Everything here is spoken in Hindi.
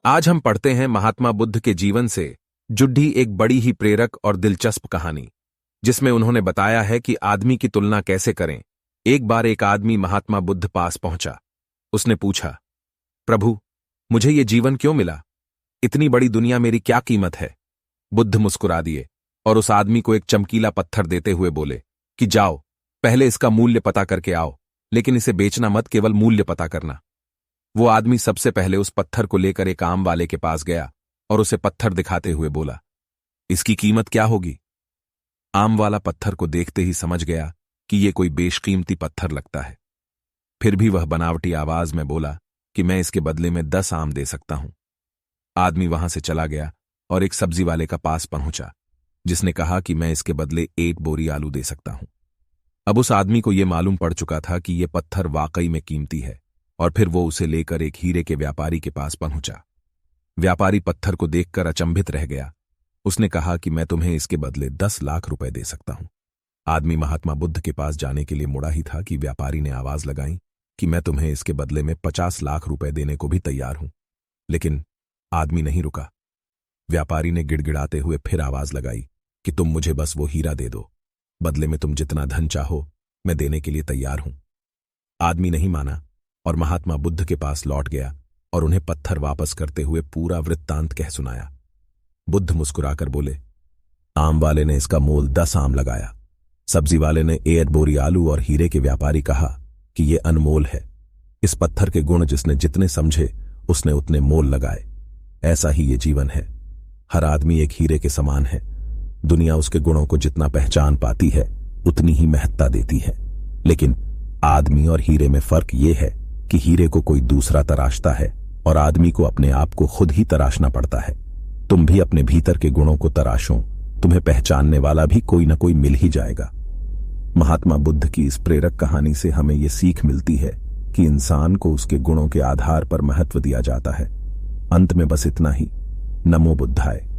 आज हम पढ़ते हैं महात्मा बुद्ध के जीवन से जुड़ी एक बड़ी ही प्रेरक और दिलचस्प कहानी, जिसमें उन्होंने बताया है कि आदमी की तुलना कैसे करें। एक बार एक आदमी महात्मा बुद्ध पास पहुंचा। उसने पूछा, प्रभु, मुझे ये जीवन क्यों मिला? इतनी बड़ी दुनिया मेरी क्या कीमत है? बुद्ध मुस्कुरा दिए और उस आदमी को एक चमकीला पत्थर देते हुए बोले कि जाओ, पहले इसका मूल्य पता करके आओ, लेकिन इसे बेचना मत, केवल मूल्य पता करना। वो आदमी सबसे पहले उस पत्थर को लेकर एक आम वाले के पास गया और उसे पत्थर दिखाते हुए बोला, इसकी कीमत क्या होगी? आम वाला पत्थर को देखते ही समझ गया कि ये कोई बेशकीमती पत्थर लगता है। फिर भी वह बनावटी आवाज में बोला कि मैं इसके बदले में 10 आम दे सकता हूं। आदमी वहां से चला गया और एक सब्जी वाले का पास पहुंचा, जिसने कहा कि मैं इसके बदले 1 बोरी आलू दे सकता हूं। अब उस आदमी को यह मालूम पड़ चुका था कि यह पत्थर वाकई में कीमती है, और फिर वो उसे लेकर एक हीरे के व्यापारी के पास पहुंचा। व्यापारी पत्थर को देखकर अचंभित रह गया। उसने कहा कि मैं तुम्हें इसके बदले 10 लाख रुपए दे सकता हूं। आदमी महात्मा बुद्ध के पास जाने के लिए मुड़ा ही था कि व्यापारी ने आवाज लगाई कि मैं तुम्हें इसके बदले में 50 लाख रुपए देने को भी तैयार हूं। लेकिन आदमी नहीं रुका। व्यापारी ने गिड़गिड़ाते हुए फिर आवाज लगाई कि तुम मुझे बस वो हीरा दे दो, बदले में तुम जितना धन चाहो मैं देने के लिए तैयार हूं। आदमी नहीं माना और महात्मा बुद्ध के पास लौट गया और उन्हें पत्थर वापस करते हुए पूरा वृत्तांत कह सुनाया। बुद्ध मुस्कुराकर बोले, आम वाले ने इसका मोल 10 आम लगाया, सब्जी वाले ने 1 बोरी आलू और हीरे के व्यापारी कहा कि यह अनमोल है। इस पत्थर के गुण जिसने जितने समझे उसने उतने मोल लगाए। ऐसा ही ये जीवन है। हर आदमी एक हीरे के समान है। दुनिया उसके गुणों को जितना पहचान पाती है उतनी ही महत्ता देती है। लेकिन आदमी और हीरे में फर्क यह है कि हीरे को कोई दूसरा तराशता है और आदमी को अपने आप को खुद ही तराशना पड़ता है। तुम भी अपने भीतर के गुणों को तराशो, तुम्हें पहचानने वाला भी कोई ना कोई मिल ही जाएगा। महात्मा बुद्ध की इस प्रेरक कहानी से हमें यह सीख मिलती है कि इंसान को उसके गुणों के आधार पर महत्व दिया जाता है। अंत में बस इतना ही। नमो बुद्धाय।